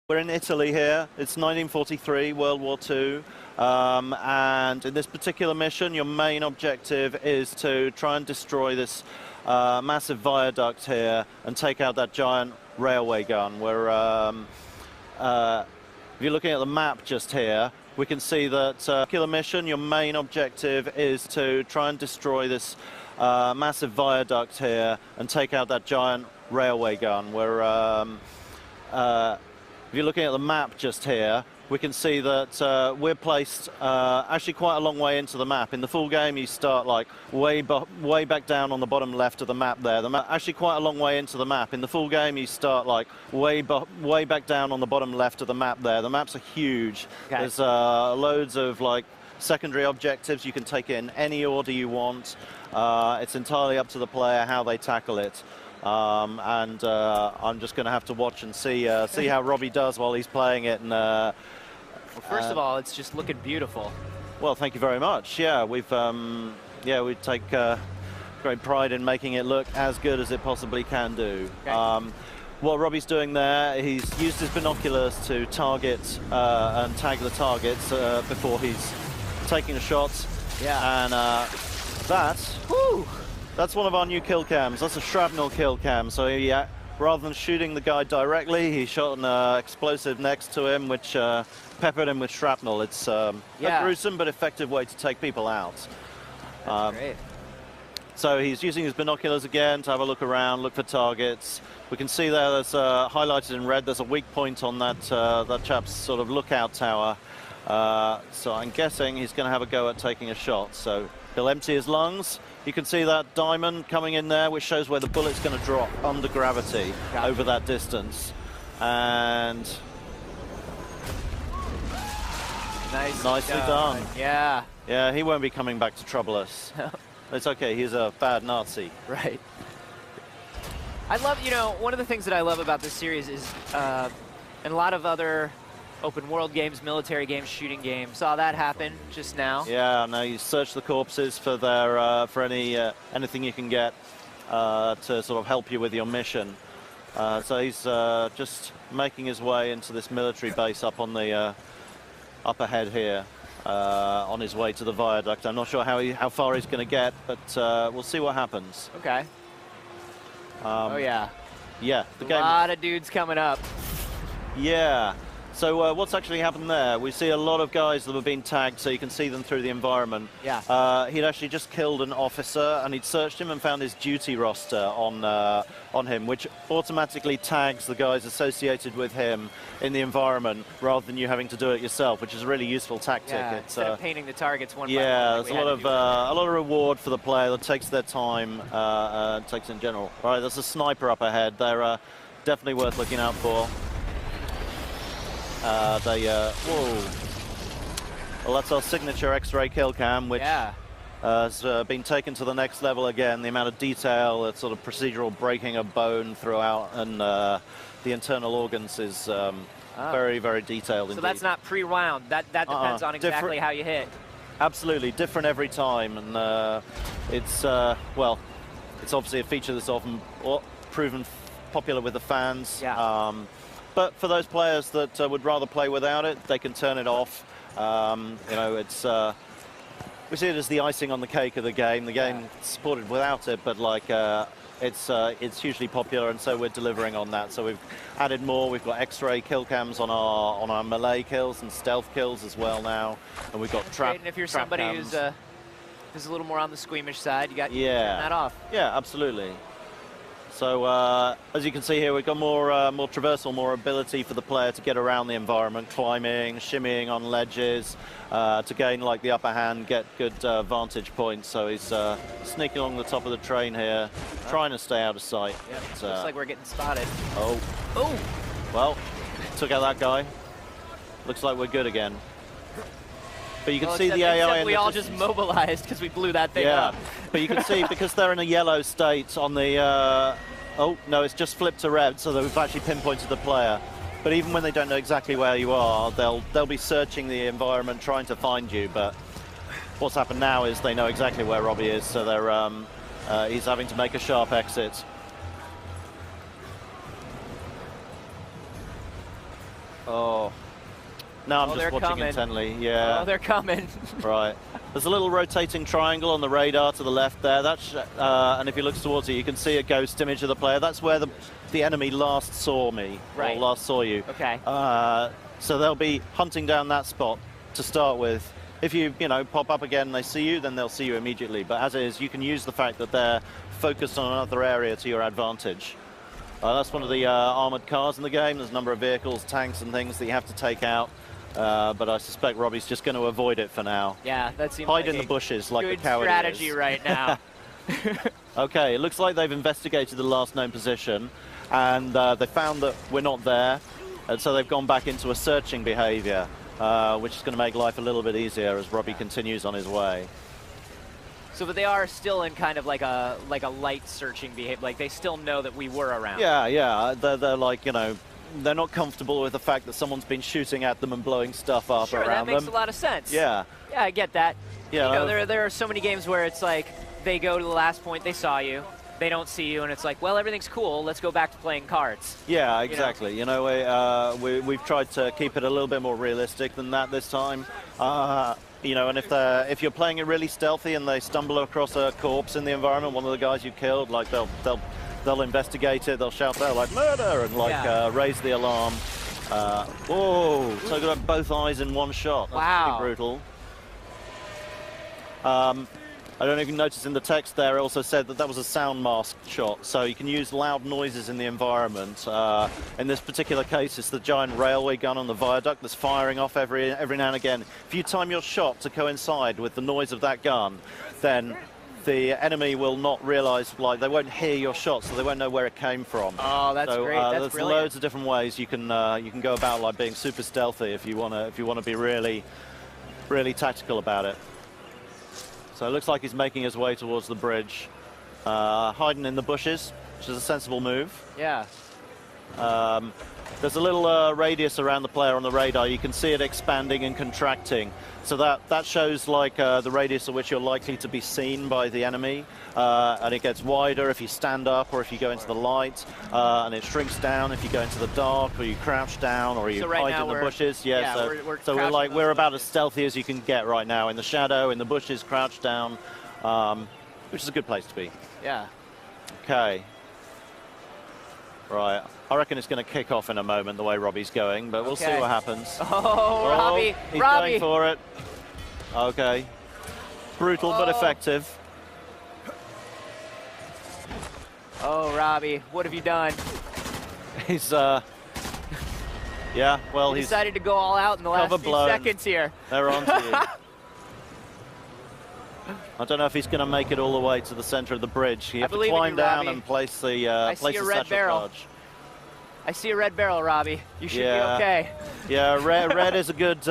We're in Italy here. It's 1943, World War II. And in this particular mission, your main objective is to try and destroy this massive viaduct here and take out that giant railway gun. If you're looking at the map just here, we can see that particular mission, your main objective is to try and destroy this massive viaduct here and take out that giant railway gun. If you're looking at the map just here, we can see that we're placed actually quite a long way into the map. In the full game, you start like way back down on the bottom left of the map there. Actually quite a long way into the map. In the full game, you start like way back down on the bottom left of the map there. The maps are huge. Okay. There's loads of like secondary objectives. You can take it in any order you want. It's entirely up to the player how they tackle it. I'm just going to have to watch and see how Robbie does while he's playing it. And well, first of all, it's just looking beautiful. Well, thank you very much. Yeah, we take great pride in making it look as good as it possibly can do. Okay. What Robbie's doing there, he's used his binoculars to target and tag the targets before he's taking the shots. Yeah. And that's one of our new kill cams. That's a shrapnel kill cam. So rather than shooting the guy directly, he shot an explosive next to him, which peppered him with shrapnel. It's a gruesome but effective way to take people out. That's great. So he's using his binoculars again to have a look around, look for targets. We can see there's highlighted in red, there's a weak point on that chap's sort of lookout tower. So I'm guessing he's going to have a go at taking a shot. So he'll empty his lungs. You can see that diamond coming in there, which shows where the bullet's going to drop under gravity over that distance. And nicely done. Yeah. Yeah, he won't be coming back to trouble us. It's okay, he's a bad Nazi. Right. I love, one of the things that I love about this series is, and a lot of other open world games, military games, shooting games, saw that happen just now. Yeah, now you search the corpses for their for anything you can get to sort of help you with your mission. So he's just making his way into this military base up on the up ahead here, on his way to the viaduct. I'm not sure how far he's going to get, but we'll see what happens. Okay. Oh yeah. Yeah. A lot of dudes coming up. Yeah. So what's actually happened there? We see a lot of guys that have been tagged, so you can see them through the environment. Yeah. He'd actually just killed an officer, and he'd searched him and found his duty roster on him, which automatically tags the guys associated with him in the environment, rather than you having to do it yourself, which is a really useful tactic. Yeah, instead of painting the targets one by one. Yeah, there's a lot of reward for the player that takes their time, takes in general. All right, there's a sniper up ahead. They're definitely worth looking out for. Whoa. Well, that's our signature X-ray kill cam, which has been taken to the next level again. The amount of detail, that sort of procedural breaking of bone throughout, and the internal organs is very, very detailed indeed. So that's not pre-round. That depends on exactly how you hit. Absolutely, different every time, and it's well, it's obviously a feature that's often proven popular with the fans. Yeah. But for those players that would rather play without it, they can turn it off. It's we see it as the icing on the cake of the game. The game is supported without it, but like it's hugely popular, and so we're delivering on that. So we've added more. We've got X-ray kill cams on our melee kills and stealth kills as well now, and we've got trap. And if you're somebody who's a little more on the squeamish side, you got to turn that off. Yeah, absolutely. So as you can see here, we've got more traversal, more ability for the player to get around the environment, climbing, shimmying on ledges, to gain like the upper hand, get good vantage points. So he's sneaking along the top of the train here, trying to stay out of sight. Yep. Looks like we're getting spotted. Oh. Well, took out that guy. Looks like we're good again. But you can see the AI in we all just mobilized because we blew that thing up. But you can see, because they're in a yellow state on the... oh, no, it's just flipped to red, so they've actually pinpointed the player. But even when they don't know exactly where you are, they'll be searching the environment, trying to find you. But what's happened now is they know exactly where Robbie is, so they're he's having to make a sharp exit. Oh. Now I'm just watching intently. Yeah. Oh, they're coming. Right. There's a little rotating triangle on the radar to the left there. That's and if you look towards it, you can see a ghost image of the player. That's where the enemy last saw me, right. or last saw you. Okay. So they'll be hunting down that spot to start with. If you pop up again and they see you, then they'll see you immediately. But as it is, you can use the fact that they're focused on another area to your advantage. That's one of the armored cars in the game. There's a number of vehicles, tanks and things that you have to take out. But I suspect Robbie's just going to avoid it for now. Yeah, that seems Hide like in the bushes like a coward. Good strategy right now. Okay, it looks like they've investigated the last known position, and they found that we're not there, and so they've gone back into a searching behavior, which is going to make life a little bit easier as Robbie continues on his way. So, but they are still in kind of like a light searching behavior. Like they still know that we were around. Yeah, yeah. They're like, they're not comfortable with the fact that someone's been shooting at them and blowing stuff up sure, around them. That makes a lot of sense. Yeah. Yeah, I get that. Yeah. There are so many games where it's like they go to the last point, they saw you, they don't see you, and it's like, well, everything's cool. Let's go back to playing cards. Yeah, exactly. We've tried to keep it a little bit more realistic than that this time. And if you're playing it really stealthy and they stumble across a corpse in the environment, one of the guys you killed, like they'll investigate it, they'll shout out like murder and raise the alarm. Whoa! So I got both eyes in one shot. That's pretty brutal. I don't know if you noticed in the text there, it also said that was a sound mask shot, so you can use loud noises in the environment. In this particular case, it's the giant railway gun on the viaduct that's firing off every now and again. If you time your shot to coincide with the noise of that gun, then the enemy will not realize, like, they won't hear your shot, so they won't know where it came from. Oh, that's great. That's there's brilliant. Loads of different ways you can go about, like, being super stealthy if you want to be really, really tactical about it. So it looks like he's making his way towards the bridge, hiding in the bushes, which is a sensible move. Yeah. There's a little radius around the player on the radar. You can see it expanding and contracting. So that shows like the radius at which you're likely to be seen by the enemy. And it gets wider if you stand up or if you go into the light. And it shrinks down if you go into the dark or you crouch down or you hide in the bushes. Yeah, we're about as stealthy as you can get right now, in the shadow, in the bushes, crouched down, which is a good place to be. Yeah. Okay. Right. I reckon it's going to kick off in a moment the way Robbie's going, but we'll see what happens. Oh, Robbie! He's Robbie. going for it. Okay. Brutal but effective. Oh, Robbie, what have you done? He's, yeah, well, he decided to go all out in the last few seconds here. They're on to you. I don't know if he's going to make it all the way to the center of the bridge. You have to climb down and place the satchel charge. I see a red barrel, Robbie. You should be okay. Yeah, red is a good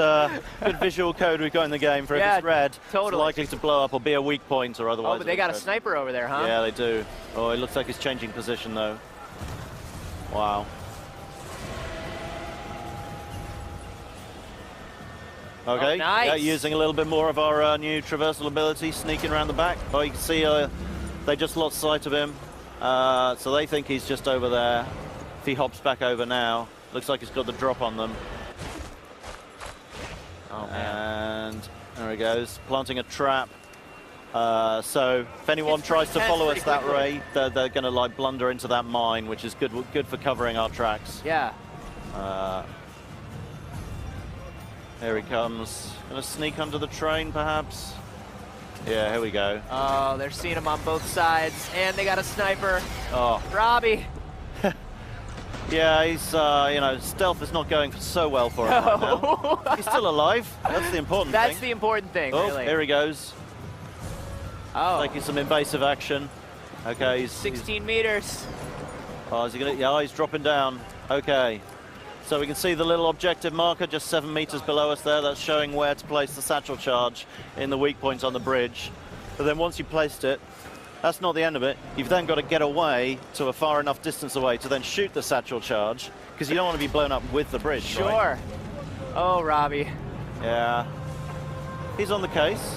visual code we've got in the game for if it's red, it's likely to blow up or be a weak point or otherwise. Oh, but they got a sniper over there, huh? Yeah, they do. Oh, it looks like he's changing position, though. Wow. Okay, nice. Using a little bit more of our new traversal ability, sneaking around the back. Oh, you can see they just lost sight of him. So they think he's just over there. If he hops back over now, looks like he's got the drop on them. Oh, man. And there he goes, planting a trap. So if anyone tries to follow us that way, they're going to like blunder into that mine, which is good for covering our tracks. Yeah. Here he comes. Gonna sneak under the train, perhaps? Yeah, here we go. Oh, they're seeing him on both sides, and they got a sniper. Oh. Robbie. Yeah, he's, stealth is not going so well for him right now. He's still alive. That's the important thing. That's the important thing, really. Here he goes. Oh. Taking some invasive action. Okay, he's 16 meters. Oh, is he gonna? Yeah, he's dropping down. Okay. So we can see the little objective marker just 7 meters below us there. That's showing where to place the satchel charge in the weak point on the bridge. But then once you've placed it, that's not the end of it. You've then got to get away to a far enough distance away to then shoot the satchel charge, because you don't want to be blown up with the bridge. Sure. Right? Oh, Robbie. Yeah. He's on the case.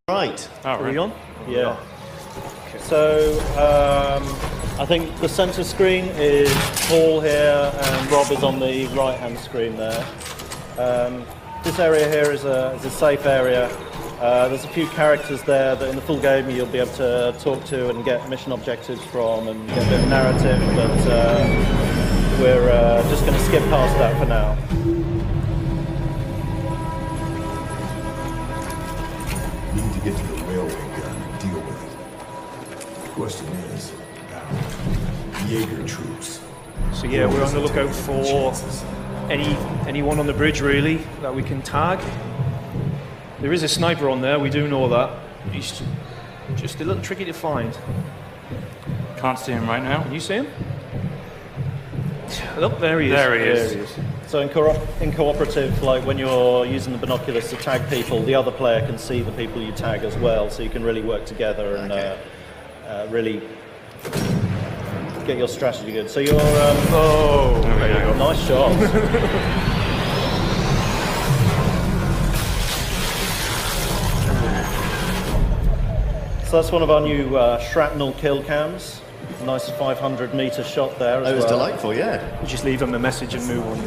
Right. Are we on? Yeah. Okay. So I think the center screen is Paul here, and Rob is on the right-hand screen there. This area here is a safe area. There's a few characters there that in the full game you'll be able to talk to and get mission objectives from and get a bit of narrative, but we're just going to skip past that for now. We need to get to the railway gun and deal with it. The question is, Jaeger troops. So yeah, we're on the lookout for anyone on the bridge really that we can tag. There is a sniper on there, we do know that. He's just a little tricky to find. Can't see him right now. Can you see him? Look, there he is. There he is. So in cooperative, like when you're using the binoculars to tag people, the other player can see the people you tag as well, so you can really work together and really get your strategy good. So you're... Oh, there you go. Nice shot. So that's one of our new shrapnel kill cams. Nice 500-meter shot there as well. That was delightful, yeah. You just leave him a message and move on.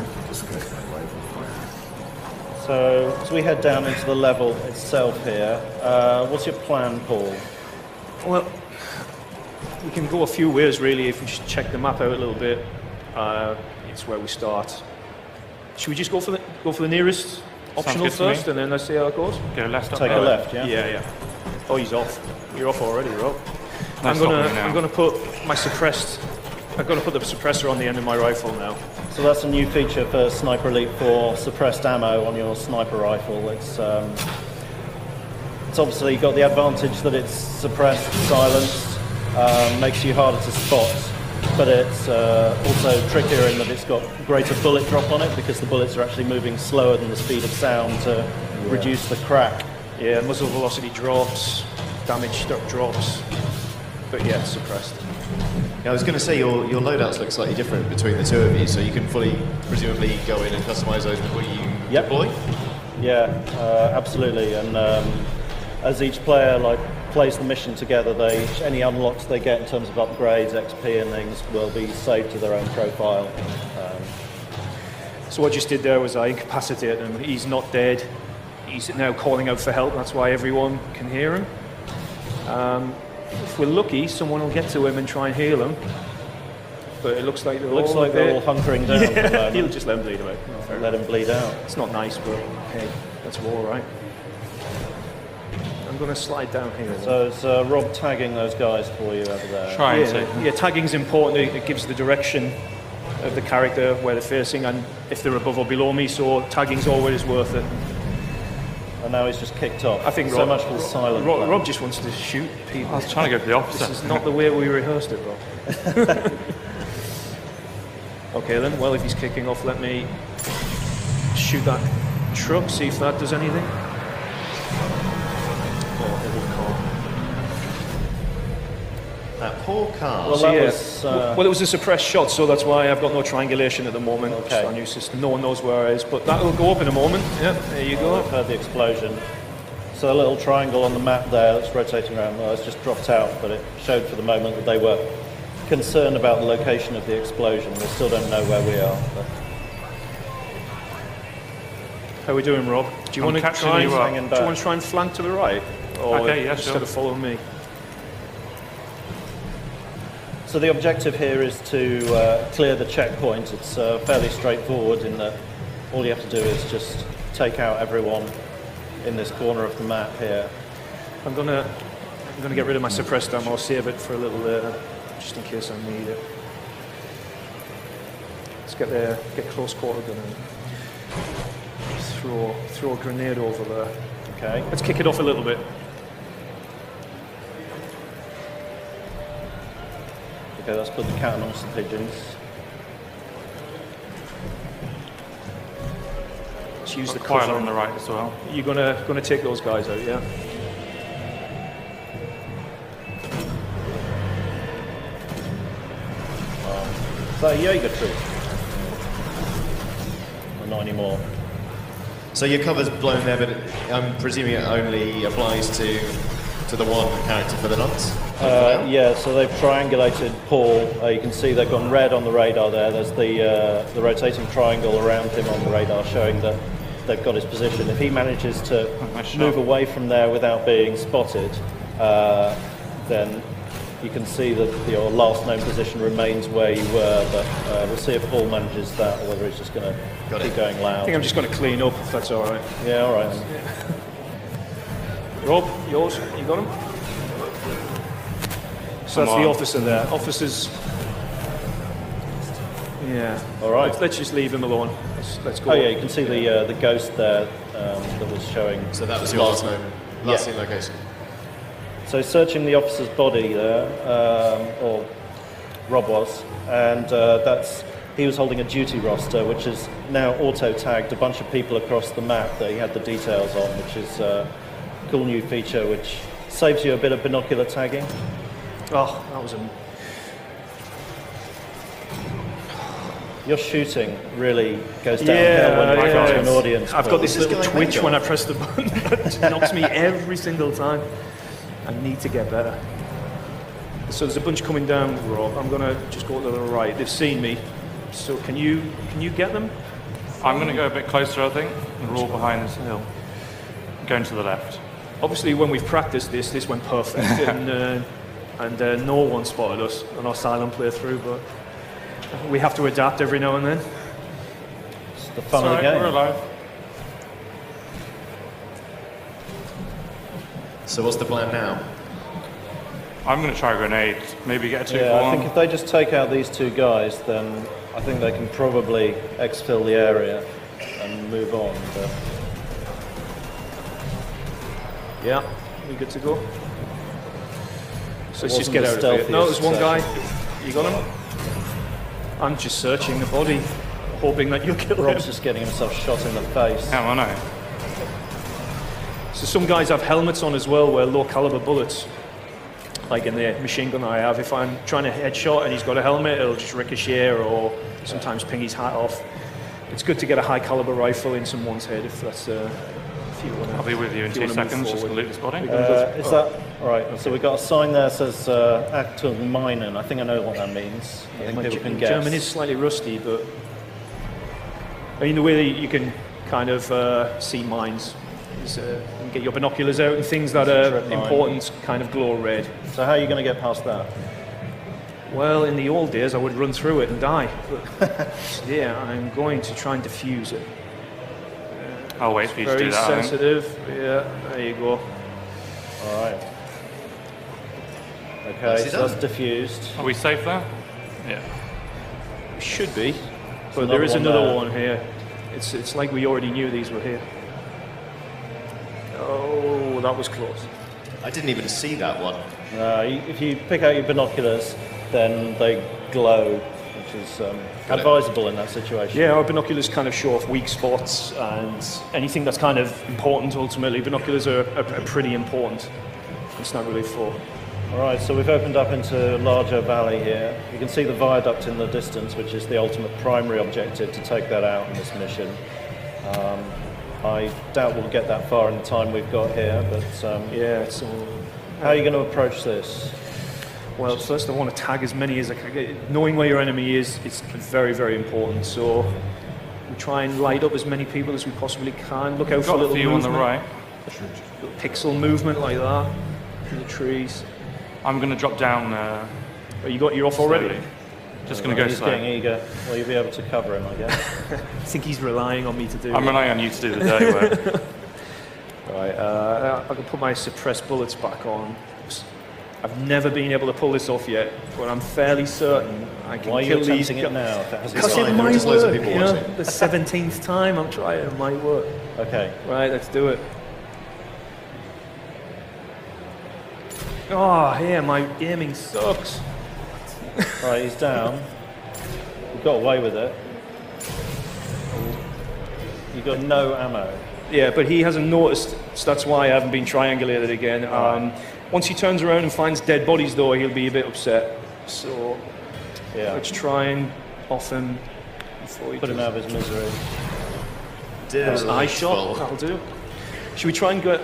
So as we head down into the level itself here, what's your plan, Paul? Well, we can go a few ways really if we just check the map out a little bit. It's where we start. Should we just go for the nearest optional first, and then let's see how it goes? Go left up Take there. a left, yeah? Yeah. Oh, he's off. You're off already, Rob. Nice I'm gonna put the suppressor on the end of my rifle now. So that's a new feature for Sniper Elite 4, suppressed ammo on your sniper rifle. It's obviously got the advantage that it's suppressed, silenced, makes you harder to spot, but it's also trickier in that it's got greater bullet drop on it because the bullets are actually moving slower than the speed of sound to reduce the crack. Yeah, muzzle velocity drops, damage drops, but yeah, it's suppressed. Yeah, I was going to say your loadouts look slightly different between the two of you, so you can fully, presumably, go in and customize those before you deploy? Yeah, absolutely. And as each player plays the mission together, any unlocks they get in terms of upgrades, XP and things will be saved to their own profile. So what I just did there was I incapacitated him. He's not dead. He's now calling out for help. That's why everyone can hear him. If we're lucky, someone will get to him and try and heal him. But it looks like they're all hunkering down. Yeah, he'll just let him bleed away. Let him bleed out. It's not nice, but hey, that's war, right? I'm going to slide down here. So it's Rob tagging those guys for you over there. Trying to. Yeah, tagging's important. It gives the direction of the character, where they're facing, and if they're above or below me, so tagging's always worth it. And now he's just kicked off. I think so much for the silent. Rob just wants to shoot people. I was trying to go for the opposite. This is not the way we rehearsed it, Rob. Okay then, well if he's kicking off, let me shoot that truck, see if that does anything. Oh, little car. That poor car. Well, So, that yeah. was, Well, it was a suppressed shot, so that's why I've got no triangulation at the moment. Okay. It's our new system. No one knows where it is, but that will go up in a moment. Yeah, there you go. I've heard the explosion. So a little triangle on the map there that's rotating around. Well, it's just dropped out, but it showed for the moment that they were concerned about the location of the explosion. They still don't know where we are. But How are we doing, Rob? Do you want to catching try? you up. Do you want to try and flank to the right, or Okay, yeah, instead sure. of following me? So the objective here is to clear the checkpoint. It's fairly straightforward in that all you have to do is just take out everyone in this corner of the map here. I'm gonna get rid of my suppressed ammo. I'll save it for a little later, just in case I need it. Let's get close quarter gun and throw a grenade over there. Okay. Let's kick it off a little bit. Okay, let's put the cat amongst the pigeons. Let's use the Quite cover. on the right as well. You're gonna take those guys out, yeah? Is that a Jaeger troop? Or not anymore. So your cover's blown there, but I'm presuming it only applies to the one character for the nonce? Yeah, so they've triangulated Paul. You can see they've gone red on the radar there. There's the rotating triangle around him on the radar showing that they've got his position. If he manages to move away from there without being spotted, then you can see that your last known position remains where you were, but we'll see if Paul manages that or whether he's just going to keep going loud. I think I'm just going to clean up, if that's all right. Yeah, all right. Rob, yours? You got him? So that's the officer there. Officers... Yeah. All right. Let's just leave him alone. Let's go. Oh yeah, you can see the ghost there that was showing. So that was your last seen location. So searching the officer's body there, or Rob was, and he was holding a duty roster, which is now auto-tagged a bunch of people across the map that he had the details on, which is a cool new feature which saves you a bit of binocular tagging. Oh, that was a... Your shooting really goes downhill when you get to an audience. I've got this little twitch when I press the button that knocks me every single time. I need to get better. So there's a bunch coming down, Rob. I'm going to just go to the right. They've seen me. So can you get them? I'm going to go a bit closer, I think, and roll behind this hill. Going to the left. Obviously, when we've practiced this went perfect, and no one spotted us on our silent playthrough, but we have to adapt every now and then. It's the fun of the game. We're alive. So what's the plan now? I'm going to try a grenade. Maybe get a 2 for I 1. think if they just take out these two guys, then I think they can probably exfil the area and move on. But yeah, we good to go. So let's just wasn't get the out of here. No, there's one guy. stealthiest You got him? I'm just searching the body, hoping that you'll kill Rob's him. just getting himself shot in the face. Yeah, I know. So some guys have helmets on as well, where low caliber bullets, like in the machine gun I have, if I'm trying to headshot and he's got a helmet, it'll just ricochet or sometimes ping his hat off. It's good to get a high caliber rifle in someone's head if that's if you want to. I'll be with you in 2 seconds, just to loot this body. Is that all right? So we've got a sign there that says Actul Minen. I think I know what that means. I think people can guess. German is slightly rusty, but I mean the way that you can kind of see mines is you can get your binoculars out and things that are important kind of glow red. So how are you going to get past that? Well, in the old days I would run through it and die. But yeah, I'm going to try and defuse it. I'll wait for you to do Very that. sensitive. Yeah, there you go. All right. Okay, so that's diffused. Are we safe there? Yeah. It should be, but another there is one another there. one here. It's like we already knew these were here. Oh, that was close. I didn't even see that one. If you pick out your binoculars, then they glow, which is advisable in that situation. Yeah, our binoculars kind of show off weak spots and anything that's kind of important ultimately. Binoculars are pretty important. It's not really for. All right, so we've opened up into a larger valley here. You can see the viaduct in the distance, which is the ultimate primary objective, to take that out in this mission. I doubt we'll get that far in the time we've got here, but Yeah, it's all. how are you going to approach this? Well, first I want to tag as many as I can get. Knowing where your enemy is very, very important. So we try and light up as many people as we possibly can. Look out for Got a little few on the movement. right. Little pixel movement like that in the trees. I'm going to drop down. Oh, you're off already? slowly. Just going to go He's slow. getting eager. Will you be able to cover him, I guess? I think he's relying on me to do I'm it. relying on you to do the dirty work. Right, I can put my suppressed bullets back on. I've never been able to pull this off yet, but I'm fairly certain I can Why are you kill these attempting it now? If it hasn't Because started? it might There's loads of work, people you know? watching. The 17th time I'm trying, it might work. Okay. Right, let's do it. Oh, here, my aiming sucks. All right, he's down. You got away with it. You got no ammo. Yeah, but he hasn't noticed, so that's why I haven't been triangulated again. Once he turns around and finds dead bodies, though, he'll be a bit upset. So Yeah. let's try and off him before he Put him does. out of his misery. eye shot, that'll do. Should we try and get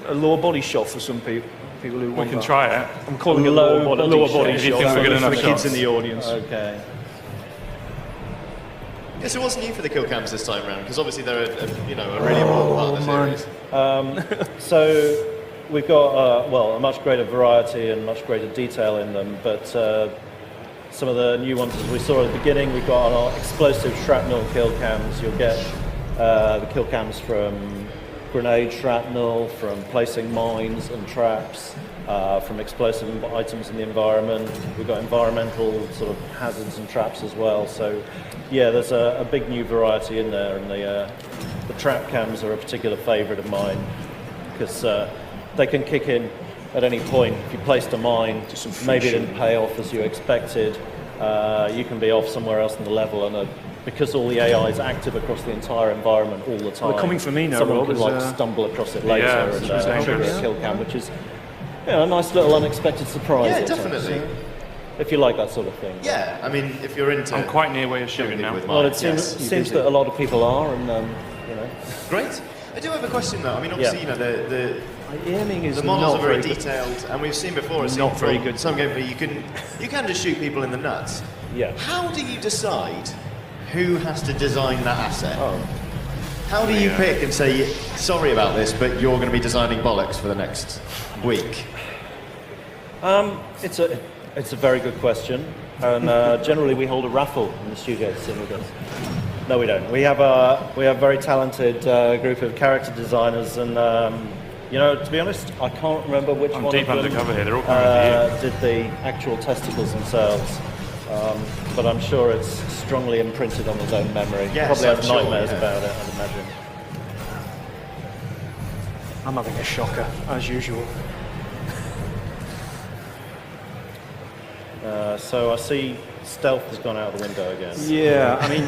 a lower body shot for some people? People who We can try it. I'm calling it lower body If you shot think we're good for enough the kids shots. in the audience. Okay. Yeah, so what's new for the kill cams this time around? Because obviously they're a really important part of the series. So we've got a much greater variety and much greater detail in them, but some of the new ones, as we saw at the beginning, we've got our explosive shrapnel kill cams. You'll get the kill cams from grenade shrapnel, from placing mines and traps, from explosive items in the environment. We've got environmental sort of hazards and traps as well. So yeah, there's a big new variety in there, and the trap cams are a particular favourite of mine because they can kick in at any point. If you placed a mine, maybe it didn't pay off as you expected, you can be off somewhere else in the level, and because all the AI is active across the entire environment all the time, They're coming for me now, someone Rob, can as, stumble across it later and dangerous. trigger a kill cam, which is a nice little unexpected surprise. Yeah, at times. definitely. If you like that sort of thing. Yeah, I mean, if you're into... I'm quite near where you're shooting now. Well, it seems that a lot of people are, and Great. I do have a question though. I mean, obviously, the aiming is the models not are very very good. detailed, and we've seen before. Not very good. Some games where you can just shoot people in the nuts. Yeah. How do you decide who has to design that asset? Oh. How do you pick and say, sorry about this, but you're going to be designing bollocks for the next week? It's a very good question, and generally we hold a raffle in the studio to see who does. No, we don't. We have a very talented group of character designers, and to be honest, I can't remember which I'm one deep of them undercover here. They're all coming did the actual testicles themselves. But I'm sure it's strongly imprinted on his own memory. Yes, Probably has I'm sure, nightmares yeah. about it, I'd imagine. I'm having a shocker, as usual. So I see stealth has gone out the window again. Yeah, I mean,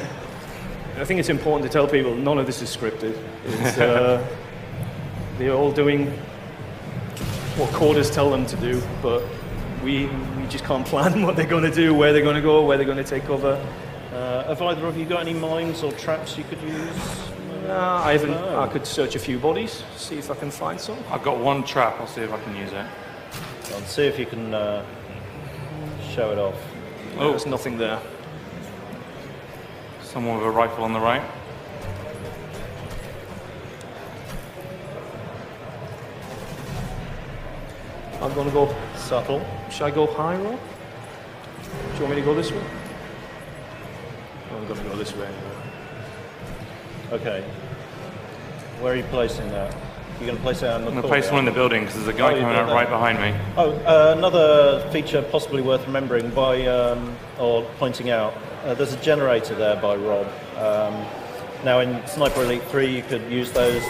I think it's important to tell people none of this is scripted. It's, they're all doing what quarters tell them to do, but we just can't plan what they're going to do, where they're going to go, where they're going to take cover. Have either of you got any mines or traps you could use? I haven't. I could search a few bodies, see if I can find some. I've got one trap. I'll see if I can use it. I'll see if you can show it off. Oh, there's nothing there. Someone with a rifle on the right. I'm going to go Subtle. Should I go high, Rob? Do you want me to go this way? I'm going to go this way anyway. Okay. Where are you placing that? You're going to place it on the I'm going to place one in the building because there's a guy you're coming doing out right that. behind me. Oh, another feature possibly worth remembering by or pointing out. There's a generator there by Rob. Now in Sniper Elite 3 you could use those